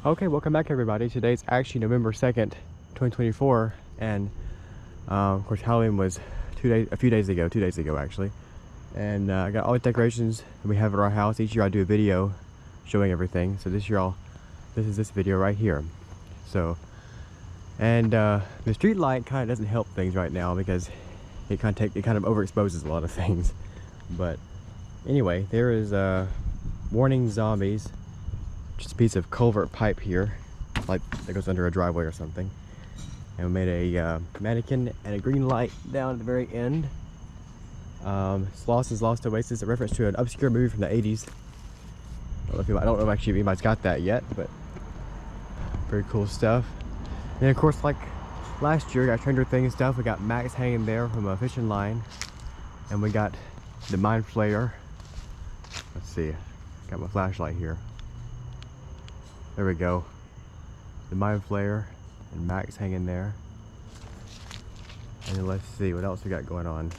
Okay, welcome back everybody. Today's actually November 2nd, 2024, and of course Halloween was 2 days ago actually. And I got all the decorations that we have at our house. Each year I do a video showing everything. So this year this is this video right here. So, and the street light kind of doesn't help things right now because it kind of overexposes a lot of things. But anyway, there is warning zombies. Just a piece of culvert pipe here, like that goes under a driveway or something. And we made a mannequin and a green light down at the very end. Lost is Lost Oasis, a reference to an obscure movie from the 80s. I don't know if actually anybody's got that yet, but very cool stuff. And of course, like last year, we got Stranger Things stuff. We got Max hanging there from a fishing line, and we got the mind flayer. Let's see, got my flashlight here. There we go. The mind flayer and Max hanging there. And then let's see what else we got going on.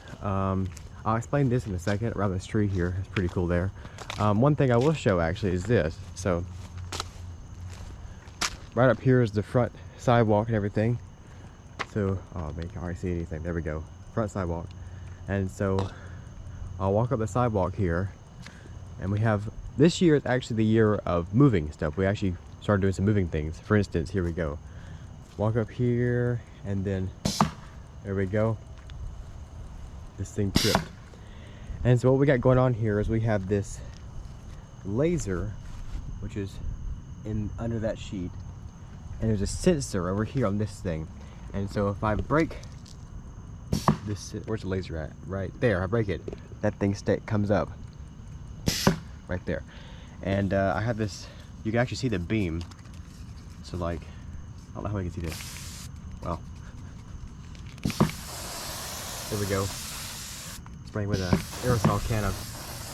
I'll explain this in a second around this tree here. It's pretty cool there. One thing I will show actually is this. So right up here is the front sidewalk and everything. So, oh man, you can hardly see anything. There we go. Front sidewalk. And so I'll walk up the sidewalk here, and we have, this year is actually the year of moving stuff. We actually started doing some moving things. For instance, here we go. Walk up here, and then there we go. This thing tripped. And so what we got going on here is we have this laser, which is under that sheet, and there's a sensor over here on this thing. And so if I break this, where's the laser at? Right there. I break it, that thing comes up right there. And I have this. You can actually see the beam. So like, I don't know how you can see this. Well, there we go. Spraying with an aerosol can of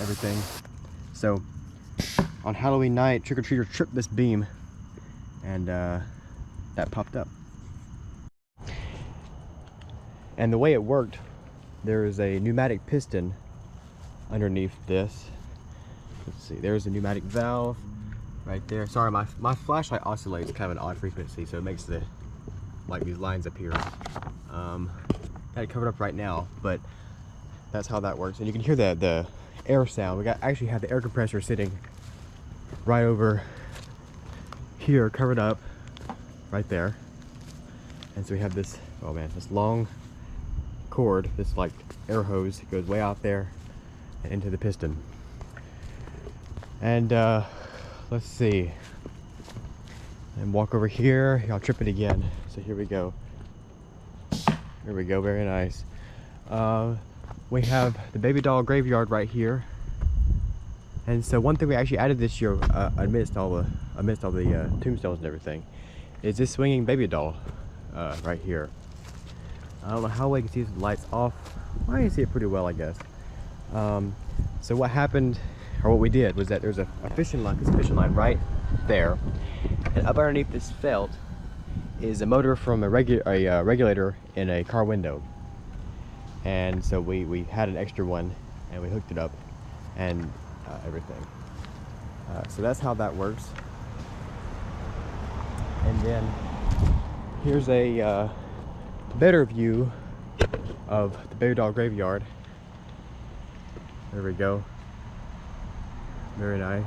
everything. So on Halloween night, trick-or-treater tripped this beam, and that popped up. And the way it worked, there is a pneumatic piston underneath this. Let's see, there's a pneumatic valve right there. Sorry, my flashlight oscillates kind of an odd frequency, so it makes these lines appear. Got it covered up right now, but that's how that works. And you can hear the air sound. We actually have the air compressor sitting right over here, covered up right there. And so we have this, oh man, this long cord, this like air hose that goes way out there and into the piston. And let's see, and walk over here. I'll trip it again. So here we go. Here we go, very nice. We have the baby doll graveyard right here. And so one thing we actually added this year, amidst all the tombstones and everything, is this swinging baby doll right here. I don't know how well you can see the lights off. I can see it pretty well, I guess. So what happened, or what we did, was that there's a fishing line right there, and up underneath this felt is a motor from a regulator in a car window. And so we had an extra one, and we hooked it up and everything. So that's how that works. And then here's a better view of the baby doll graveyard. There we go. Very nice.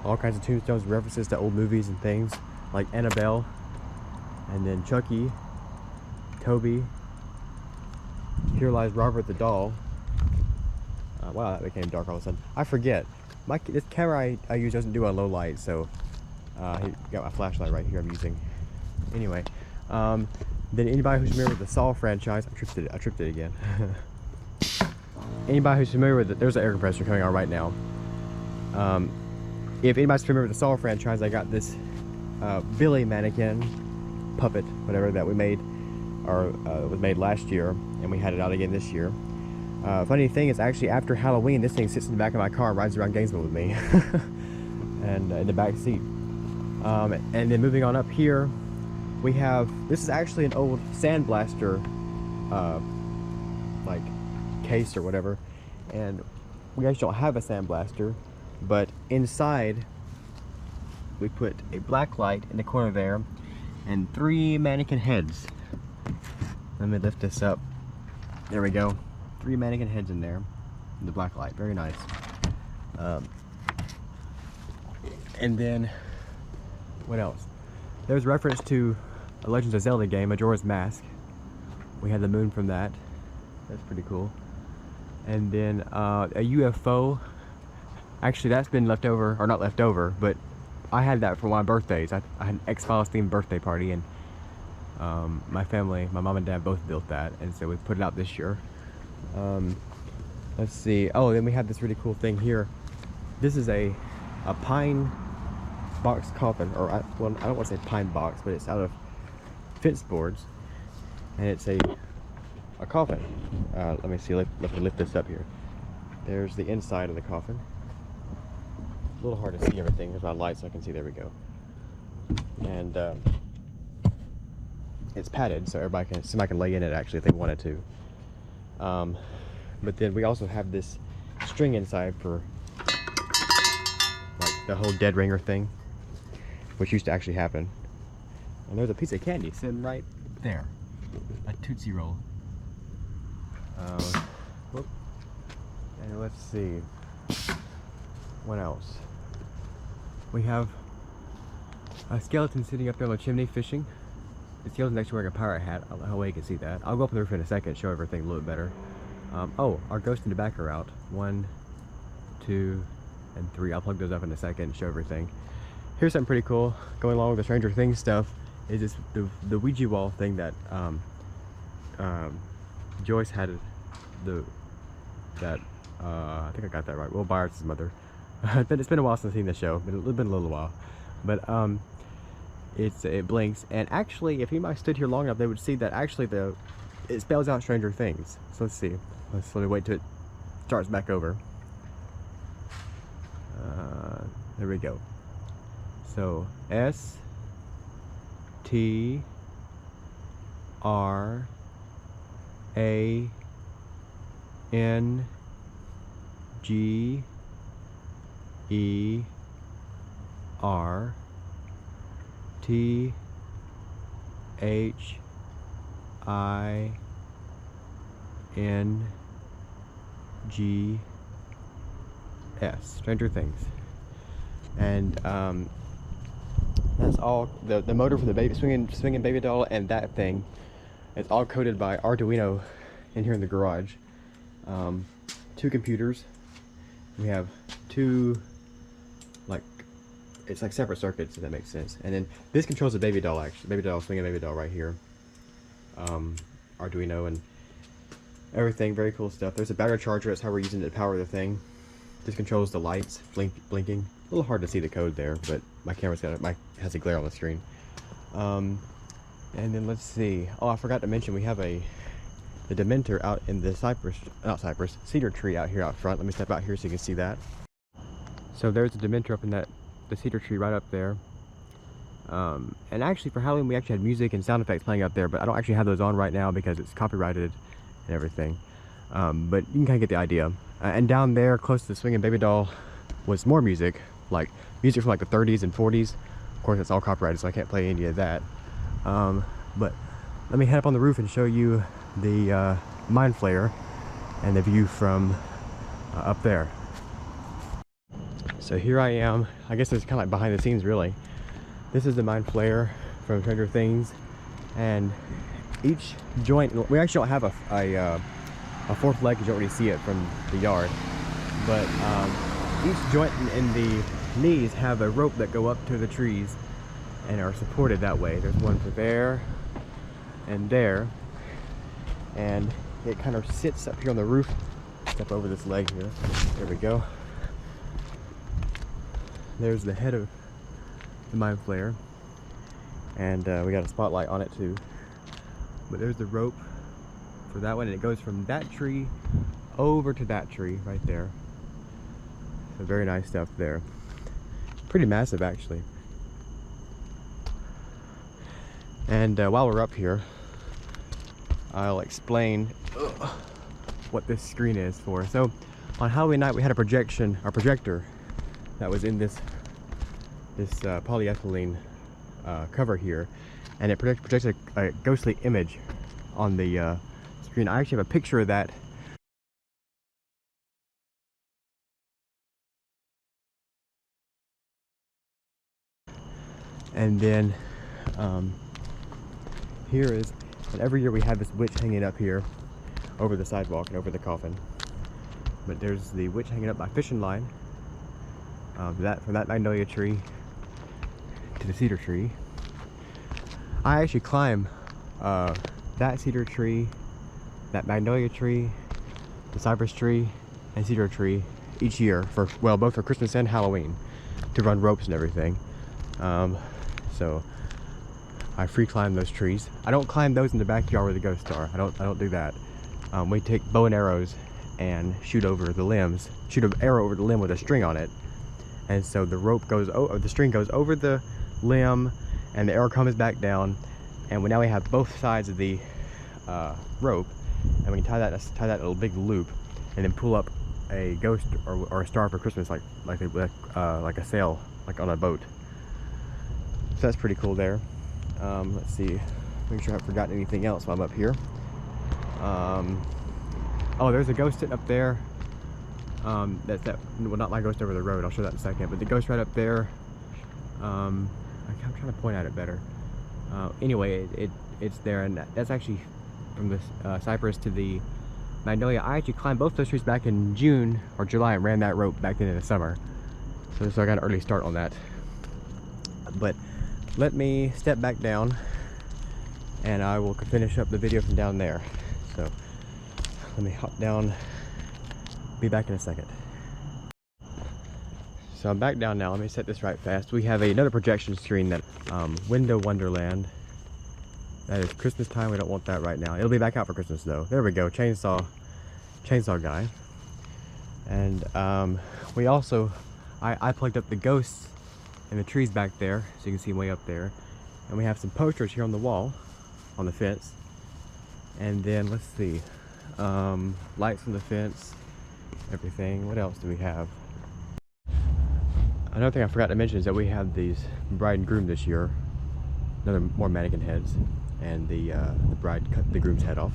All kinds of tombstones, references to old movies and things like Annabelle, and then Chucky, Toby. Here lies Robert the doll. Wow, that became dark all of a sudden. I forget. This camera I use doesn't do a low light, so he got my flashlight right here I'm using. Anyway, then anybody who's familiar with the Saw franchise, I tripped it again. Anybody who's familiar with it, there's an air compressor coming on right now. If anybody's familiar with the Saw franchise, I got this Billy mannequin, puppet, whatever, that we made, or was made last year, and we had it out again this year. Funny thing is, actually after Halloween, this thing sits in the back of my car and rides around Gainesville with me. And in the back seat. And then moving on up here, we have, this is actually an old sandblaster like case or whatever, and we actually don't have a sandblaster, but inside we put a black light in the corner there and 3 mannequin heads. Let me lift this up. There we go. 3 mannequin heads in there. The black light, very nice. And then, what else? There's reference to a Legends of Zelda game, Majora's Mask. We had the moon from that. That's pretty cool. And then a UFO. Actually, that's been left over, or not left over, but I had that for one of my birthdays. I had an X-Files themed birthday party, and my family, my mom and dad both built that, and so we put it out this year. Let's see. Oh, then we have this really cool thing here. This is a pine box coffin, or well, I don't want to say pine box, but it's out of fence boards, and it's a coffin. Let me see. Let me lift this up here. There's the inside of the coffin. A little hard to see everything. There's my lights, so I can see. There we go. And it's padded, so somebody can lay in it actually if they wanted to. But then we also have this string inside for like the whole dead ringer thing, which used to actually happen. And there's a piece of candy sitting right there, a Tootsie Roll. Whoop. And let's see, what else? We have a skeleton sitting up there on the chimney fishing. The skeleton's actually wearing a pirate hat. I don't know how well you can see that. I'll go up on the roof in a second and show everything a little bit better. Oh, our ghost in the back are out. 1, 2, and 3. I'll plug those up in a second and show everything. Here's something pretty cool. Going along with the Stranger Things stuff is this the Ouija wall thing that Joyce had. I think I got that right. Will Byers' mother. It's been a while since I've seen the show. It's been a little while, but it blinks, and actually, if anybody stood here long enough, they would see that actually it spells out Stranger Things. So let's see. Let me wait till it starts back over. There we go. So STRANGER. Stranger Things. And that's all. The motor for the swinging baby doll and that thing, it's all coded by Arduino in here in the garage. 2 computers. We have 2 it's like separate circuits, if that makes sense. And then this controls the baby doll, actually. Swinging baby doll right here. Arduino and everything, very cool stuff. There's a battery charger, that's how we're using it to power the thing. This controls the lights, blinking. A little hard to see the code there, but my camera's has a glare on the screen. And then let's see. Oh, I forgot to mention we have the Dementor out in the cedar tree out here out front. Let me step out here so you can see that. So there's the Dementor up in the cedar tree right up there. And actually for Halloween we actually had music and sound effects playing up there, but I don't actually have those on right now because it's copyrighted and everything. But you can kind of get the idea. And down there close to the swinging baby doll was more music, like music from like the 30s and 40s. Of course it's all copyrighted, so I can't play any of that. But let me head up on the roof and show you the Mind Flayer and the view from up there. So here I am. I guess it's kind of like behind the scenes, really. This is the Mind Flayer from Stranger Things, and each joint, we actually don't have a fourth leg, you don't really see it from the yard, but each joint in the knees have a rope that go up to the trees and are supported that way. There's one for there and there, and it kind of sits up here on the roof. Step over this leg here. There we go. There's the head of the Mind Flayer, and we got a spotlight on it too. But there's the rope for that one, and it goes from that tree over to that tree right there. So very nice stuff there. Pretty massive actually. And while we're up here, I'll explain what this screen is for. So on Halloween night we had a projector that was in this this polyethylene cover here, and it projects a ghostly image on the screen. I actually have a picture of that. And then here is, and every year we have this witch hanging up here over the sidewalk and over the coffin. But there's the witch hanging up by fishing line, from that magnolia tree to the cedar tree. I actually climb that cedar tree, that magnolia tree, the cypress tree, and cedar tree each year for, well, both for Christmas and Halloween, to run ropes and everything. So I free climb those trees. I don't climb those in the backyard where the ghosts are. I don't do that. We take bow and arrows and shoot over the limbs, shoot an arrow over the limb with a string on it, and so the rope goes, the string goes over the limb, and the arrow comes back down, and now we have both sides of the rope, and we can tie that in a little big loop, and then pull up a ghost or a star for Christmas, like a sail, like on a boat. So that's pretty cool there. Let's see, make sure I haven't forgotten anything else while I'm up here. Oh, there's a ghost sitting up there. That's that. Well, not my ghost over the road. I'll show that in a second. But the ghost right up there. I'm trying to point at it better. Anyway, it's there, and that's actually from the cypress to the magnolia. I actually climbed both those trees back in June or July and ran that rope back then in the summer. So I got an early start on that. But let me step back down, and I will finish up the video from down there. So let me hop down, be back in a second. So I'm back down now. Let me set this right fast. We have another projection screen, that Window Wonderland. That is Christmas time. We don't want that right now. It'll be back out for Christmas though. There we go, chainsaw guy. And we also, I plugged up the ghosts in the trees back there, so you can see them way up there. And we have some posters here on the wall, on the fence. And then let's see, lights on the fence, everything. What else do we have? Another thing I forgot to mention is that we have these bride and groom this year. More mannequin heads, and the bride cut the groom's head off.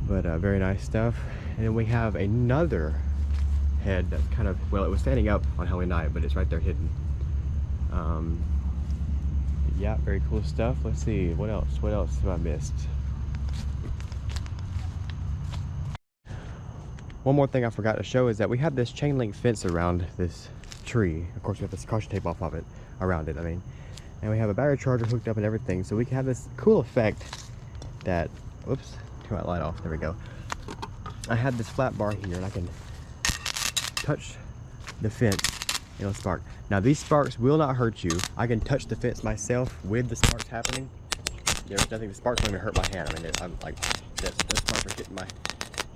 But very nice stuff. And then we have another head that's kind of, well, it was standing up on Halloween night, but it's right there hidden. Yeah, very cool stuff. Let's see, what else have I missed? One more thing I forgot to show is that we have this chain link fence around this tree. Of course, we have this caution tape off of it, around it, I mean. And we have a battery charger hooked up and everything, so we can have this cool effect that, whoops, turn my light off, there we go. I have this flat bar here, and I can touch the fence, it'll spark. Now these sparks will not hurt you. I can touch the fence myself with the sparks happening. There's nothing, the sparks won't even hurt my hand. I mean, I'm like, those sparks are hitting my, a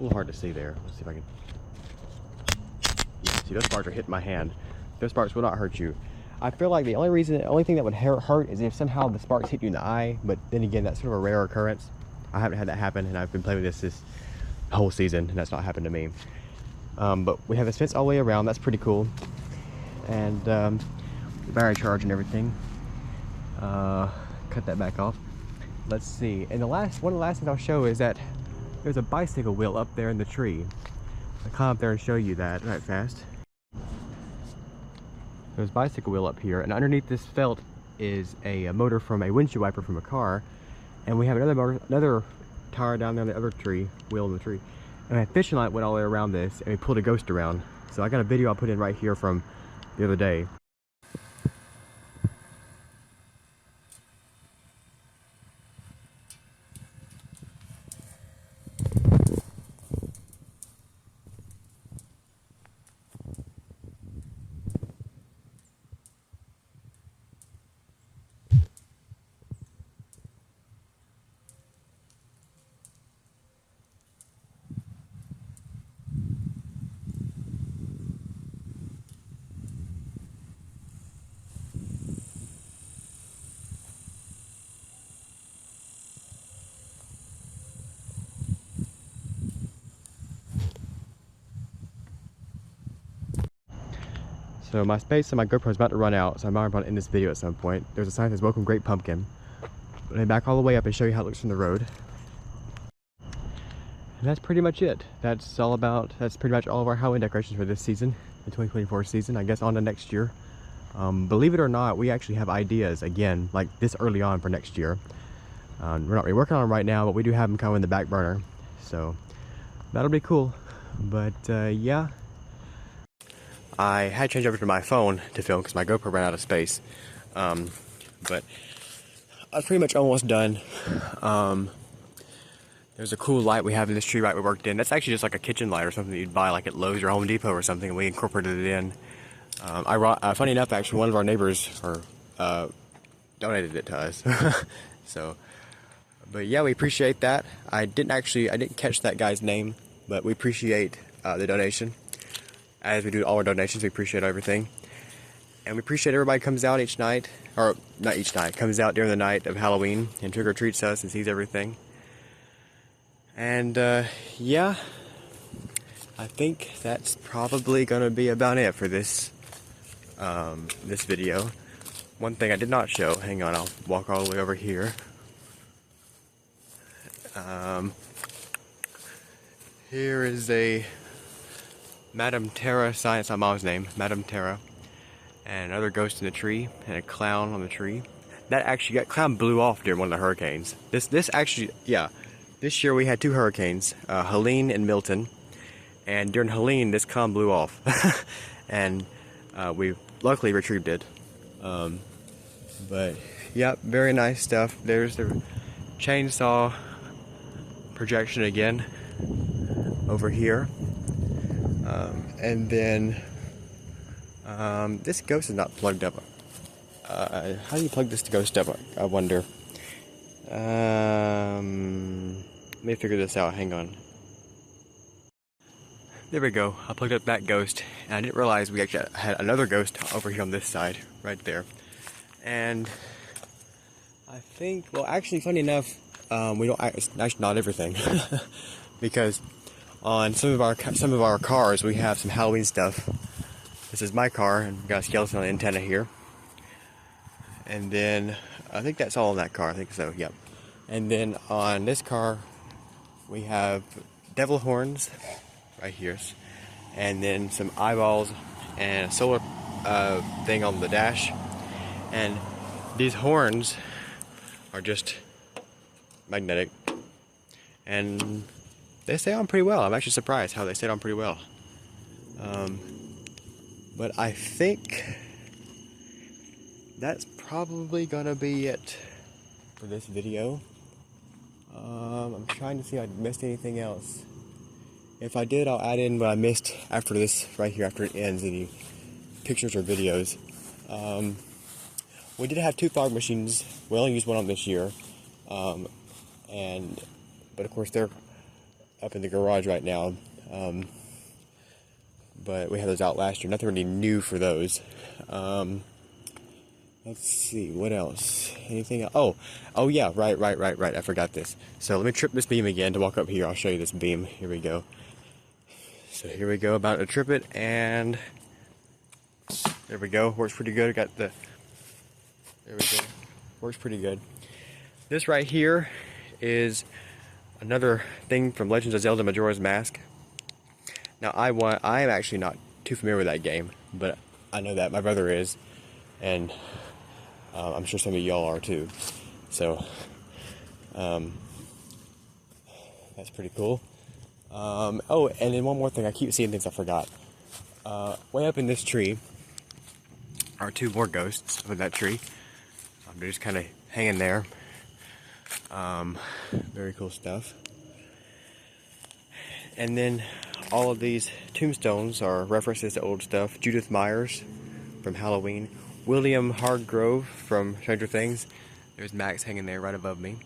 little hard to see there. Let's see if I can, you can see those sparks are hitting my hand. Those sparks will not hurt you. I feel like the only thing that would hurt is if somehow the sparks hit you in the eye, but then again, that's sort of a rare occurrence. I haven't had that happen, and I've been playing with this whole season, and that's not happened to me. But we have this fence all the way around. That's pretty cool. And the battery charge and everything. Cut that back off. Let's see. And one of the last things I'll show is that there's a bicycle wheel up there in the tree. I'll climb up there and show you that right fast. There's a bicycle wheel up here, and underneath this felt is a motor from a windshield wiper from a car. And we have another tire down there on the other tree, wheel in the tree. And a fishing line went all the way around this, and we pulled a ghost around. So I got a video I'll put in right here from the other day. So my space on my GoPro is about to run out, so I'm about to end this video at some point. There's a sign that says "Welcome Great Pumpkin." Let me back all the way up and show you how it looks from the road. And that's pretty much it. That's pretty much all of our Halloween decorations for this season, the 2024 season. I guess on to next year. Believe it or not, we actually have ideas again, like this early on for next year. We're not really working on them right now, but we do have them kind of in the back burner. So that'll be cool. But yeah. I had to change over to my phone to film because my GoPro ran out of space. But I was pretty much almost done. There's a cool light we have in this tree right we worked in. That's actually just like a kitchen light or something that you'd buy like at Lowe's or Home Depot or something, and we incorporated it in. Funny enough, actually, one of our neighbors donated it to us. So, but yeah, we appreciate that. I didn't catch that guy's name, but we appreciate the donation. As we do all our donations, we appreciate everything. And we appreciate everybody comes out each night, or not each night, comes out during the night of Halloween and trick-or-treats us and sees everything. And yeah, I think that's probably gonna be about it for this this video. One thing I did not show, hang on, I'll walk all the way over here. Here is a Madame Terra sign. It's my mom's name, Madame Terra, and another ghost in the tree, and a clown on the tree. That clown blew off during one of the hurricanes. This actually, yeah. This year we had two hurricanes, Helene and Milton, and during Helene this clown blew off, and we luckily retrieved it. But yeah, very nice stuff. There's the chainsaw projection again over here, and then this ghost is not plugged up. How do you plug this ghost up? I wonder. Let me figure this out, hang on. There we go, I plugged up that ghost, and I didn't realize we actually had another ghost over here on this side, right there. And I think, well actually funny enough, we don't, it's actually not everything. Because on some of our cars we have some Halloween stuff. This is my car, and we've got a skeleton antenna here. And then, I think that's all on that car, I think so, yep. And then on this car, we have devil horns, right here. And then some eyeballs and a solar thing on the dash. And these horns are just magnetic. And they stay on pretty well. I'm actually surprised how they stayed on pretty well. But I think that's probably gonna be it for this video. I'm trying to see if I missed anything else. If I did, I'll add in what I missed after this, right here, after it ends, any pictures or videos. We did have two fog machines. We only used one on this year. But of course they're up in the garage right now. But we had those out last year. Nothing really new for those. Let's see, what else? Anything else? Oh yeah, right. I forgot this. So let me trip this beam again to walk up here. I'll show you this beam. Here we go. So here we go, about to trip it, and there we go. Works pretty good. There we go. Works pretty good. This right here is another thing from Legends of Zelda Majora's Mask. Now I am actually not too familiar with that game, but I know that my brother is, and I'm sure some of y'all are too. So that's pretty cool. Oh, and then one more thing. I keep seeing things I forgot. Way up in this tree are two more ghosts of that tree. They're just kind of hanging there. Very cool stuff. And then all of these tombstones are references to old stuff. Judith Myers from Halloween. William Hardgrove from Stranger Things. There's Max hanging there right above me.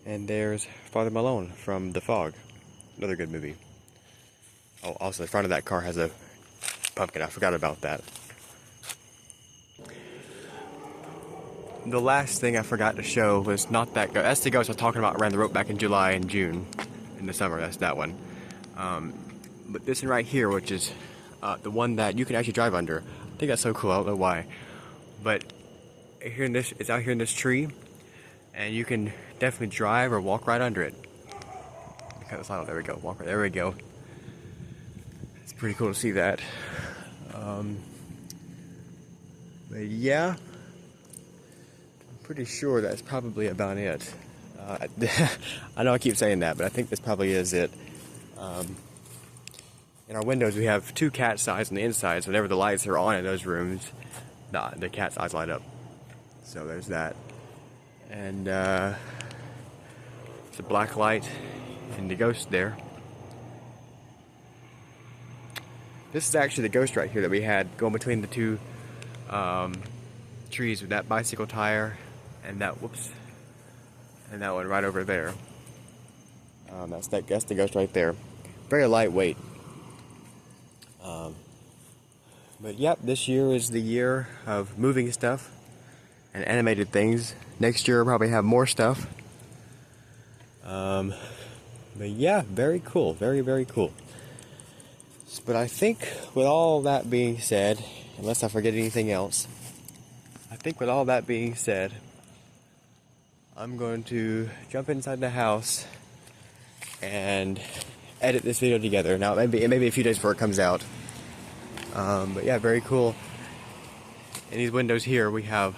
And there's Father Malone from The Fog. Another good movie. Oh, also the front of that car has a pumpkin. I forgot about that. The last thing I forgot to show was not that ghost. That's the ghost I was talking about around the rope back in July and June. In the summer, that's that one. But this one right here, which is the one that you can actually drive under. I think that's so cool. I don't know why, but here in this, it's out here in this tree, and you can definitely drive or walk right under it. Cut this line. There we go. Walk right. There we go. It's pretty cool to see that. But yeah, I'm pretty sure that's probably about it. I know I keep saying that, but I think this probably is it. In our windows, we have 2 cat's eyes on the inside, so whenever the lights are on in those rooms, the cat's eyes light up. So there's that. And it's a black light and the ghost there. This is actually the ghost right here that we had going between the 2 trees with that bicycle tire and that, and that one right over there. That's the ghost right there. Very lightweight. But yep, this year is the year of moving stuff and animated things. Next year we'll probably have more stuff. But yeah, very cool. Very, very cool. But I think with all that being said, unless I forget anything else, I think with all that being said, I'm going to jump inside the house and edit this video together. Now, it may be a few days before it comes out. But yeah, very cool. In these windows here, we have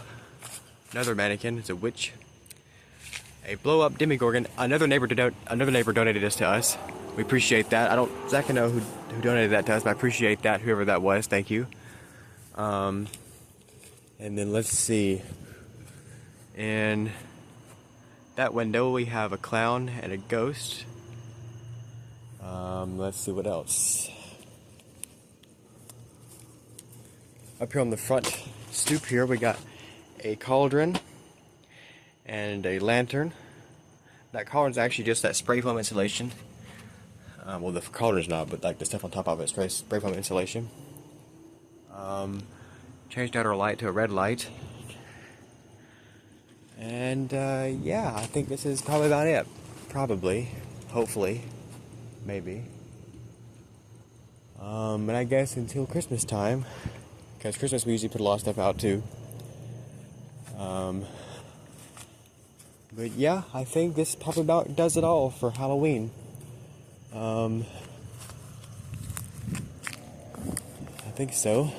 another mannequin. It's a witch. A blow-up Demogorgon. Another neighbor donated this to us. We appreciate that. I don't exactly know who donated that to us, but I appreciate that, whoever that was. Thank you. And then let's see. In that window, we have a clown and a ghost. Let's see what else. Up here on the front stoop here, we got a cauldron and a lantern. That cauldron's actually just that spray foam insulation. Well, the cauldron's not, but like the stuff on top of it, spray foam insulation. Changed out our light to a red light. And yeah, I think this is probably about it. Probably. Hopefully. Maybe. And I guess until Christmas time, because Christmas we usually put a lot of stuff out too. But yeah, I think this probably about does it all for Halloween. I think so.